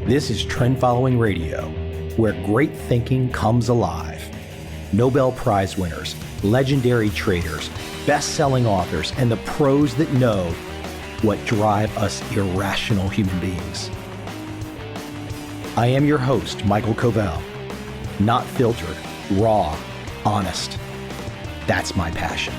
This is Trend Following Radio, where great thinking comes alive. Nobel Prize winners, legendary traders, best-selling authors, and the pros that know what drive us irrational human beings. I am your host, Michael Covel. Not filtered, raw, honest. That's my passion.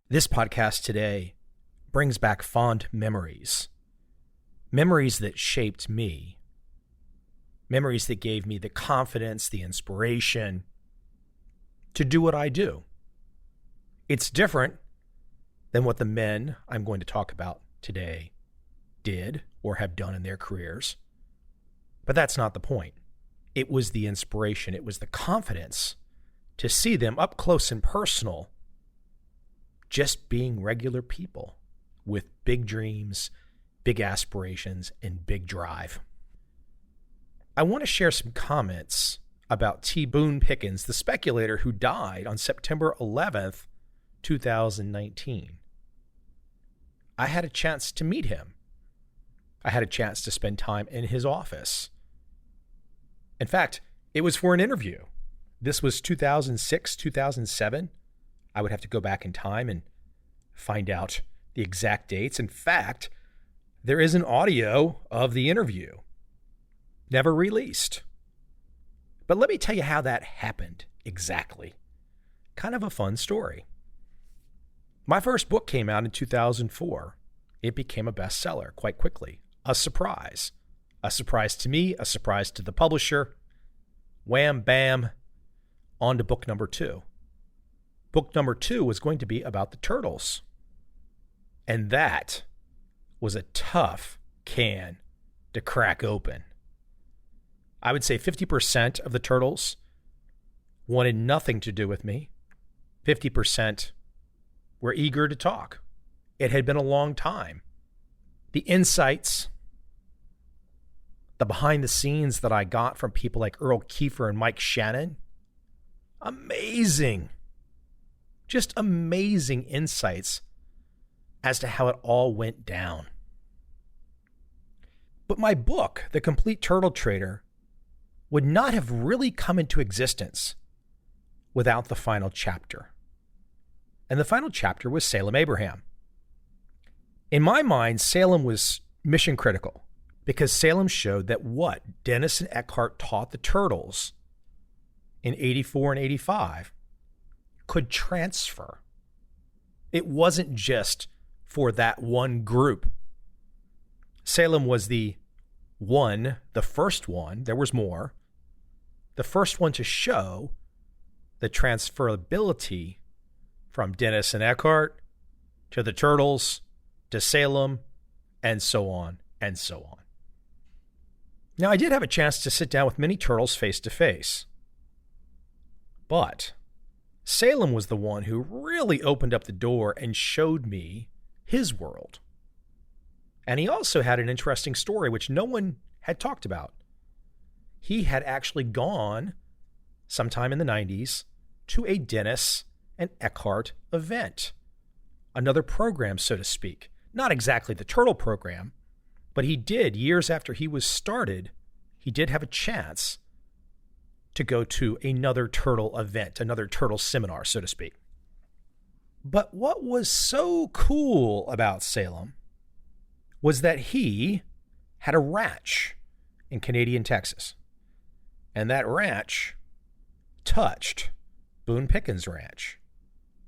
This podcast today brings back fond memories. Memories that shaped me. Memories that gave me the confidence, the inspiration to do what I do. It's different than what the men I'm going to talk about today did or have done in their careers. But that's not the point. It was the inspiration. It was the confidence to see them up close and personal, just being regular people with big dreams, big aspirations, and big drive. I want to share some comments about T. Boone Pickens, the speculator who died on September 11th, 2019. I had a chance to meet him. I had a chance to spend time in his office. In fact, it was for an interview. This was 2006, 2007. I would have to go back in time and find out the exact dates. In fact, there is an audio of the interview, never released. But let me tell you how that happened exactly. Kind of a fun story. My first book came out in 2004. It became a bestseller quite quickly. A surprise. A surprise to me, a surprise to the publisher. Wham, bam, on to book number 2. Book number 2 was going to be about the turtles. And that was a tough can to crack open. I would say 50% of the turtles wanted nothing to do with me. 50% were eager to talk. It had been a long time. The insights, the behind the scenes that I got from people like Earl Kiefer and Mike Shannon, amazing. Just amazing insights as to how it all went down. But my book, The Complete Turtle Trader, would not have really come into existence without the final chapter. And the final chapter was Salem Abraham. In my mind, Salem was mission critical because Salem showed that what Dennis and Eckhart taught the turtles in 84 and 85 could transfer. It wasn't just for that one group. Salem was the first one, there was more, the first one to show the transferability from Dennis and Eckhart to the turtles to Salem and so on and so on. Now, I did have a chance to sit down with many turtles face to face, but Salem was the one who really opened up the door and showed me his world. And he also had an interesting story which no one had talked about. He had actually gone sometime in the 90s to a Dennis and Eckhart event, another program, so to speak. Not exactly the turtle program, but he did, years after he was started, he did have a chance to go to another turtle event, another turtle seminar, so to speak. But what was so cool about Salem was that he had a ranch in Canadian Texas. And that ranch touched Boone Pickens Ranch.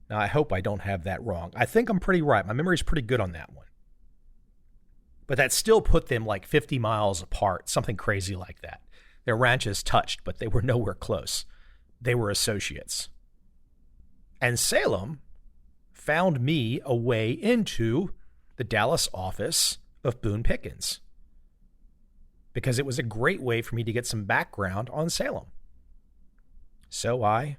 Now, I hope I don't have that wrong. I think I'm pretty right. My memory's pretty good on that one. But that still put them like 50 miles apart, something crazy like that. Their ranches touched, but they were nowhere close. They were associates. And Salem found me a way into the Dallas office of Boone Pickens because it was a great way for me to get some background on Salem. So I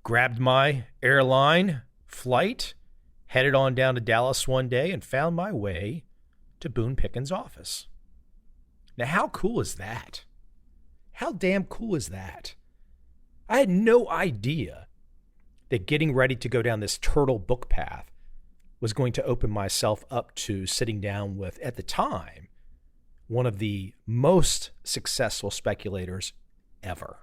grabbed my airline flight, headed on down to Dallas one day, and found my way to Boone Pickens' office. Now, how cool is that? How damn cool is that? I had no idea that getting ready to go down this turtle book path was going to open myself up to sitting down with, at the time, one of the most successful speculators ever.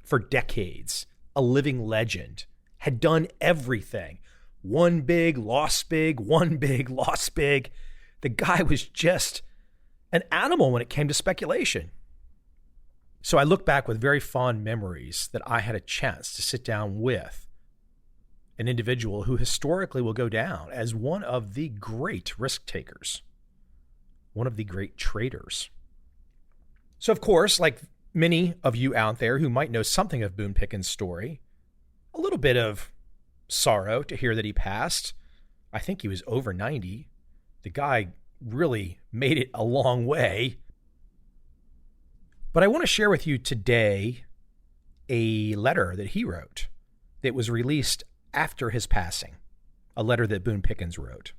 For decades, a living legend, had done everything. Won big, lost big, won big, lost big. The guy was just an animal when it came to speculation. So I look back with very fond memories that I had a chance to sit down with an individual who historically will go down as one of the great risk takers, one of the great traders. So of course, like many of you out there who might know something of Boone Pickens' story, a little bit of sorrow to hear that he passed. I think he was over 90. The guy really made it a long way. But I want to share with you today a letter that he wrote that was released after his passing, a letter that Boone Pickens wrote.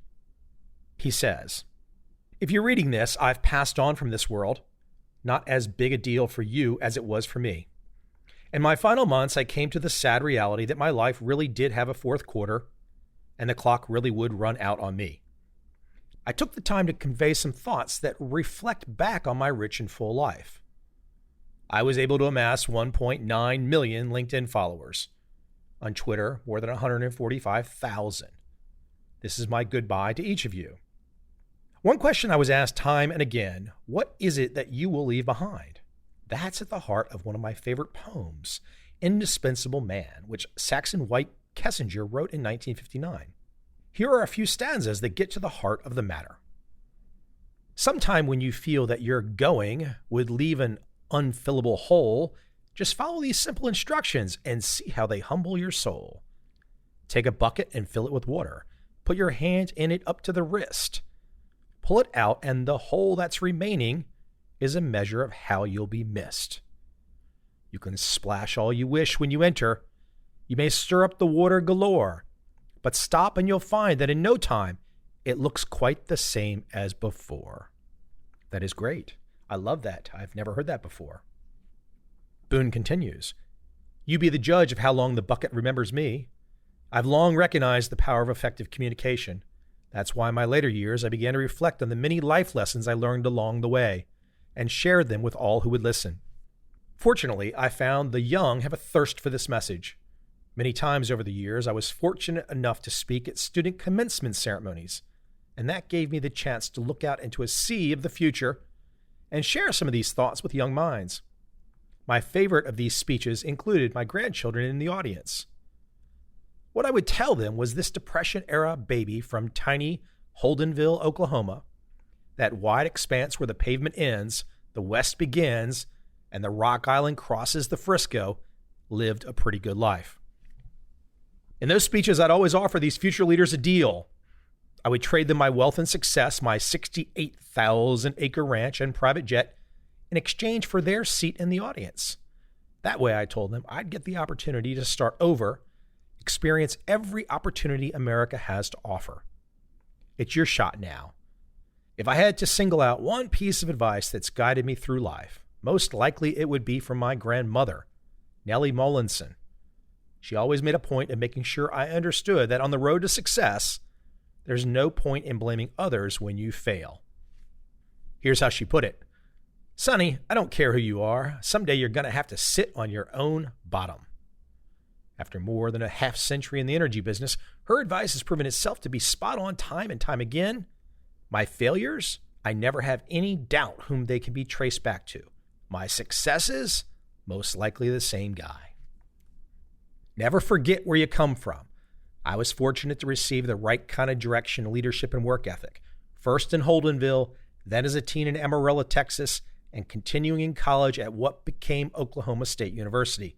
He says, "If you're reading this, I've passed on from this world, not as big a deal for you as it was for me. In my final months, I came to the sad reality that my life really did have a fourth quarter, and the clock really would run out on me. I took the time to convey some thoughts that reflect back on my rich and full life. I was able to amass 1.9 million LinkedIn followers. On Twitter, more than 145,000. This is my goodbye to each of you. One question I was asked time and again, what is it that you will leave behind? That's at the heart of one of my favorite poems, Indispensable Man, which Saxon White Kessinger wrote in 1959. Here are a few stanzas that get to the heart of the matter. Sometime when you feel that your going would leave an unfillable hole, just follow these simple instructions and see how they humble your soul. Take a bucket and fill it with water. Put your hand in it up to the wrist. Pull it out, and the hole that's remaining is a measure of how you'll be missed. You can splash all you wish when you enter. You may stir up the water galore, but stop and you'll find that in no time, it looks quite the same as before." That is great. I love that. I've never heard that before. Boone continues, "You be the judge of how long the bucket remembers me. I've long recognized the power of effective communication. That's why in my later years I began to reflect on the many life lessons I learned along the way and shared them with all who would listen. Fortunately, I found the young have a thirst for this message. Many times over the years, I was fortunate enough to speak at student commencement ceremonies, and that gave me the chance to look out into a sea of the future and share some of these thoughts with young minds. My favorite of these speeches included my grandchildren in the audience. What I would tell them was this Depression-era baby from tiny Holdenville, Oklahoma, that wide expanse where the pavement ends, the West begins, and the Rock Island crosses the Frisco, lived a pretty good life. In those speeches, I'd always offer these future leaders a deal. I would trade them my wealth and success, my 68,000-acre ranch and private jet, in exchange for their seat in the audience. That way, I told them, I'd get the opportunity to start over, experience every opportunity America has to offer. It's your shot now. If I had to single out one piece of advice that's guided me through life, most likely it would be from my grandmother, Nellie Mullinson. She always made a point of making sure I understood that on the road to success, there's no point in blaming others when you fail. Here's how she put it. Sonny, I don't care who you are. Someday you're going to have to sit on your own bottom. After more than a half century in the energy business, her advice has proven itself to be spot on time and time again. My failures, I never have any doubt whom they can be traced back to. My successes, most likely the same guy. Never forget where you come from. I was fortunate to receive the right kind of direction, leadership, and work ethic. First in Holdenville, then as a teen in Amarillo, Texas, and continuing in college at what became Oklahoma State University.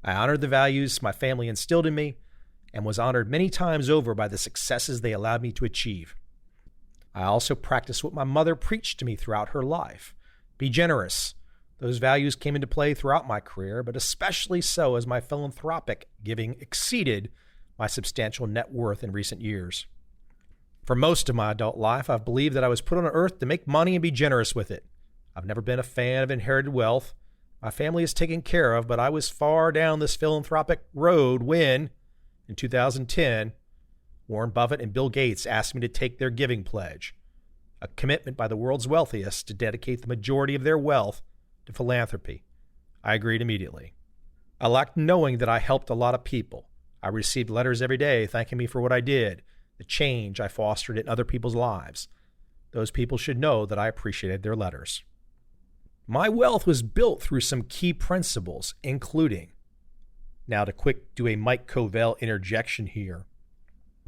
I honored the values my family instilled in me and was honored many times over by the successes they allowed me to achieve. I also practiced what my mother preached to me throughout her life. Be generous. Those values came into play throughout my career, but especially so as my philanthropic giving exceeded my substantial net worth in recent years. For most of my adult life, I've believed that I was put on earth to make money and be generous with it. I've never been a fan of inherited wealth. My family is taken care of, but I was far down this philanthropic road when, in 2010, Warren Buffett and Bill Gates asked me to take their giving pledge, a commitment by the world's wealthiest to dedicate the majority of their wealth to philanthropy. I agreed immediately. I liked knowing that I helped a lot of people. I received letters every day thanking me for what I did, the change I fostered in other people's lives. Those people should know that I appreciated their letters. My wealth was built through some key principles, including, now to quick do a Mike Covel interjection here.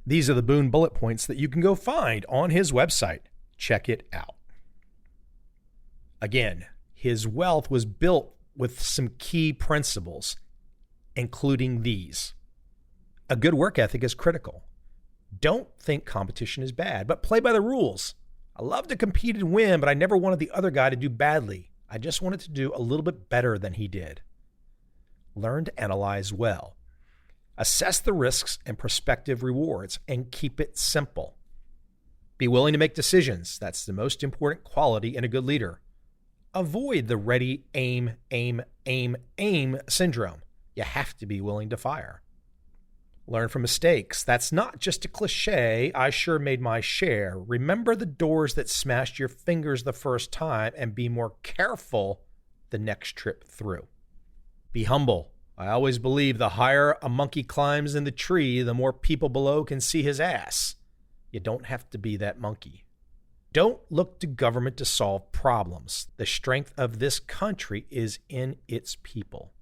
These are the Boone bullet points that you can go find on his website. Check it out. Again, his wealth was built with some key principles, including these. A good work ethic is critical. Don't think competition is bad, but play by the rules. I love to compete and win, but I never wanted the other guy to do badly. I just wanted to do a little bit better than he did. Learn to analyze well. Assess the risks and prospective rewards and keep it simple. Be willing to make decisions. That's the most important quality in a good leader. Avoid the ready, aim syndrome. You have to be willing to fire. Learn from mistakes. That's not just a cliche. I sure made my share. Remember the doors that smashed your fingers the first time and be more careful the next trip through. Be humble. I always believe the higher a monkey climbs in the tree, the more people below can see his ass. You don't have to be that monkey. Don't look to government to solve problems. The strength of this country is in its people.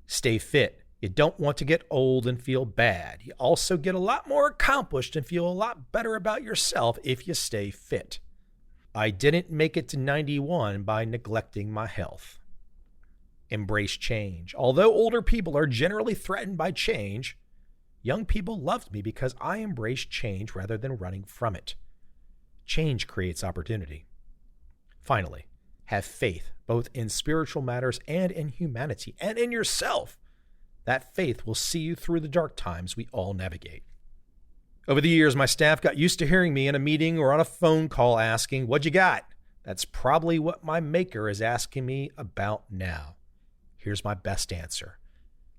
Stay fit. You don't want to get old and feel bad. You also get a lot more accomplished and feel a lot better about yourself if you stay fit. I didn't make it to 91 by neglecting my health. Embrace change. Although older people are generally threatened by change, young people loved me because I embraced change rather than running from it. Change creates opportunity. Finally, have faith both in spiritual matters and in humanity and in yourself. That faith will see you through the dark times we all navigate. Over the years, my staff got used to hearing me in a meeting or on a phone call asking, "What you got?" That's probably what my maker is asking me about now. Here's my best answer.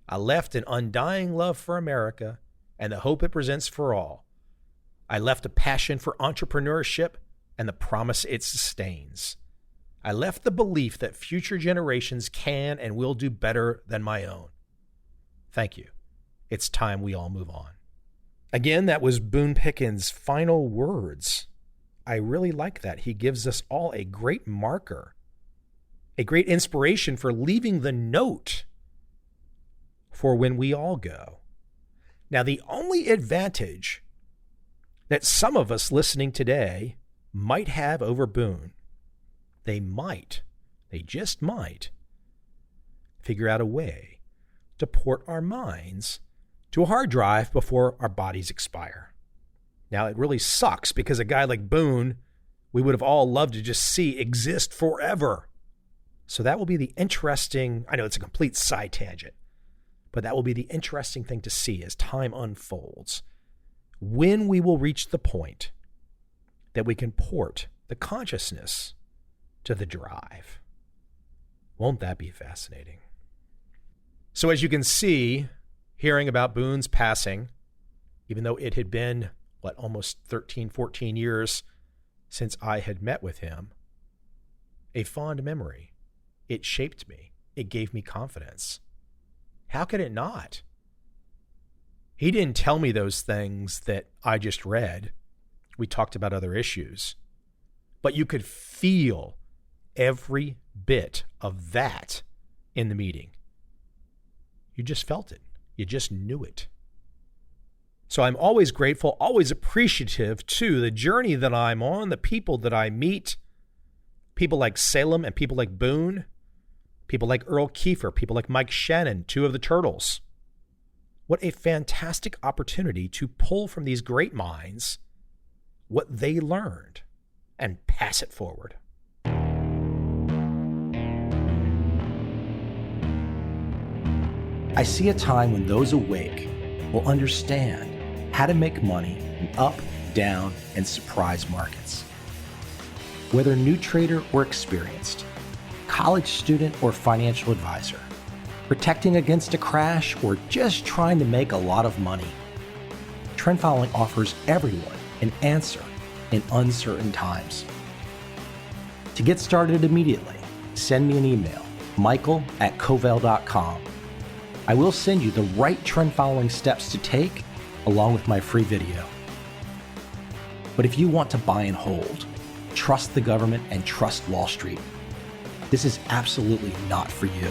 I left an undying love for America and the hope it presents for all. I left a passion for entrepreneurship and the promise it sustains. I left the belief that future generations can and will do better than my own. Thank you. It's time we all move on. Again, that was Boone Pickens' final words. I really like that. He gives us all a great marker, a great inspiration for leaving the note for when we all go. Now, the only advantage that some of us listening today might have over Boone, they just might, figure out a way to port our minds to a hard drive before our bodies expire. Now, it really sucks because a guy like Boone, we would have all loved to just see exist forever. So that will be the interesting, I know it's a complete side tangent, but that will be the interesting thing to see as time unfolds. When we will reach the point that we can port the consciousness to the drive. Won't that be fascinating? So as you can see, hearing about Boone's passing, even though it had been, almost 13, 14 years since I had met with him, a fond memory. It shaped me. It gave me confidence. How could it not? He didn't tell me those things that I just read. We talked about other issues. But you could feel every bit of that in the meeting. You just felt it. You just knew it. So I'm always grateful, always appreciative to the journey that I'm on, the people that I meet, people like Salem and people like Boone, people like Earl Kiefer, people like Mike Shannon, two of the Turtles. What a fantastic opportunity to pull from these great minds what they learned and pass it forward. I see a time when those awake will understand how to make money in up, down, and surprise markets. Whether new trader or experienced, college student or financial advisor, protecting against a crash or just trying to make a lot of money, trend following offers everyone an answer in uncertain times. To get started immediately, send me an email, michael@covel.com. I will send you the right trend following steps to take along with my free video. But if you want to buy and hold, trust the government and trust Wall Street, this is absolutely not for you.